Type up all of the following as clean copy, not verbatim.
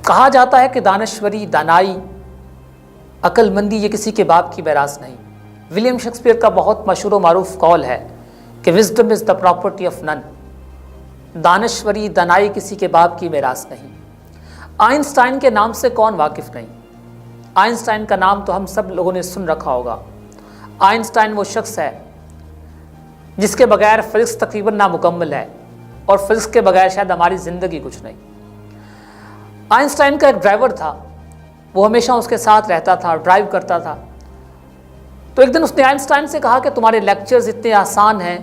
کہا جاتا ہے کہ دانشوری، دانائی، عقل مندی یہ کسی کے باپ کی میراث نہیں۔ ولیم شیکسپیئر کا بہت مشہور و معروف قول ہے کہ wisdom is the property of none, دانشوری، دانائی کسی کے باپ کی میراث نہیں۔ آئنسٹائن کے نام سے کون واقف نہیں؟ آئنسٹائن کا نام تو ہم سب لوگوں نے سن رکھا ہوگا۔ آئنسٹائن وہ شخص ہے جس کے بغیر فزکس تقریباً نامکمل ہے، اور فزکس کے بغیر شاید ہماری زندگی کچھ نہیں۔ آئنسٹائن کا ایک ڈرائیور تھا، وہ ہمیشہ اس کے ساتھ رہتا تھا، ڈرائیو کرتا تھا۔ تو ایک دن اس نے آئنسٹائن سے کہا کہ تمہارے لیکچرز اتنے آسان ہیں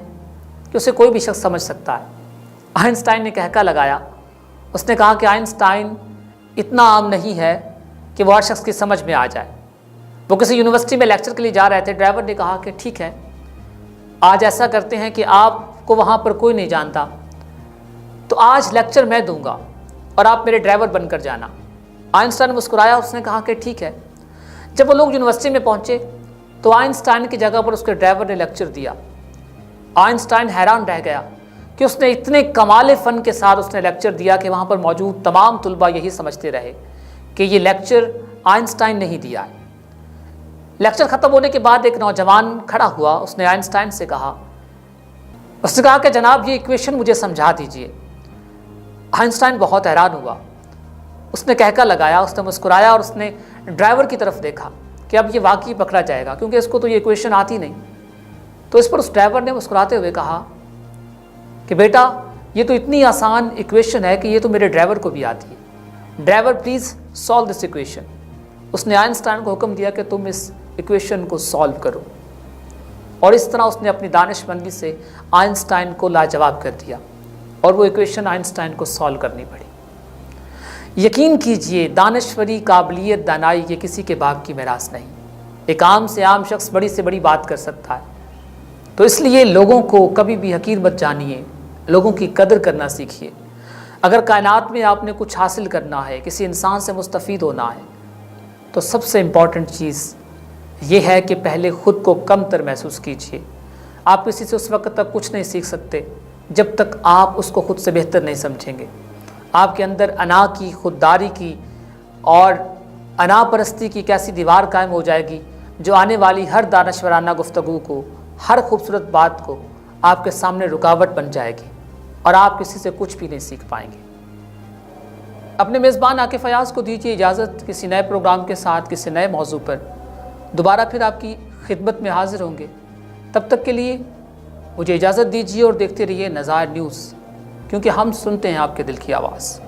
کہ اسے کوئی بھی شخص سمجھ سکتا ہے۔ آئنسٹائن نے کہکا لگایا، اس نے کہا کہ آئنسٹائن اتنا عام نہیں ہے کہ وہ ہر شخص کی سمجھ میں آ جائے۔ وہ کسی یونیورسٹی میں لیکچر کے لیے جا رہے تھے، ڈرائیور نے کہا کہ ٹھیک ہے، آج ایسا کرتے ہیں کہ آپ کو وہاں پر کوئی نہیں جانتا، تو آج لیکچر میں دوں گا اور آپ میرے ڈرائیور بن کر جانا۔ آئنسٹائن مسکرایا، اس نے کہا کہ ٹھیک ہے۔ جب وہ لوگ یونیورسٹی میں پہنچے تو آئنسٹائن کی جگہ پر اس کے ڈرائیور نے لیکچر دیا۔ آئنسٹائن حیران رہ گیا کہ اس نے اتنے کمال فن کے ساتھ اس نے لیکچر دیا کہ وہاں پر موجود تمام طلباء یہی سمجھتے رہے کہ یہ لیکچر آئنسٹائن نے ہی دیا ہے۔ لیکچر ختم ہونے کے بعد ایک نوجوان کھڑا ہوا، اس نے آئنسٹائن سے کہا، اس نے کہا کہ جناب یہ ایکویشن مجھے سمجھا دیجئے۔ آئنسٹائن بہت حیران ہوا، اس نے کہکا لگایا، اس نے مسکرایا اور اس نے ڈرائیور کی طرف دیکھا کہ اب یہ واقعی پکڑا جائے گا کیونکہ اس کو تو یہ ایکویشن آتی نہیں۔ تو اس پر اس ڈرائیور نے مسکراتے ہوئے کہا کہ بیٹا یہ تو اتنی آسان ایکویشن ہے کہ یہ تو میرے ڈرائیور کو بھی آتی ہے، driver please solve this equation. اس نے آئنسٹائن کو حکم دیا کہ تم اس ایکویشن کو سالو کرو، اور اس طرح اس نے اپنی دانش مندی سے آئنسٹائن کو لاجواب کر دیا، اور وہ ایکویشن آئنسٹائن کو سالو کرنی پڑی۔ یقین کیجئے دانشوری، قابلیت، دانائی یہ کسی کے باپ کی میراث نہیں۔ ایک عام سے عام شخص بڑی سے بڑی بات کر سکتا ہے۔ تو اس لیے لوگوں کو کبھی بھی حقیر مت جانیے، لوگوں کی قدر کرنا سیکھیے۔ اگر کائنات میں آپ نے کچھ حاصل کرنا ہے، کسی انسان سے مستفید ہونا ہے، تو سب سے امپورٹنٹ چیز یہ ہے کہ پہلے خود کو کم تر محسوس کیجئے۔ آپ کسی سے اس وقت تک کچھ نہیں سیکھ سکتے جب تک آپ اس کو خود سے بہتر نہیں سمجھیں گے۔ آپ کے اندر انا کی، خودداری کی اور انا پرستی کی ایک ایسی دیوار قائم ہو جائے گی جو آنے والی ہر دانشورانہ گفتگو کو، ہر خوبصورت بات کو آپ کے سامنے رکاوٹ بن جائے گی، اور آپ کسی سے کچھ بھی نہیں سیکھ پائیں گے۔ اپنے میزبان عاقف ایاز کو دیجیے اجازت، کسی نئے پروگرام کے ساتھ، کسی نئے موضوع پر دوبارہ پھر آپ کی خدمت میں حاضر ہوں گے۔ تب تک کے لیے مجھے اجازت دیجیے اور دیکھتے رہیے نظائر نیوز، کیونکہ ہم سنتے ہیں آپ کے دل کی آواز۔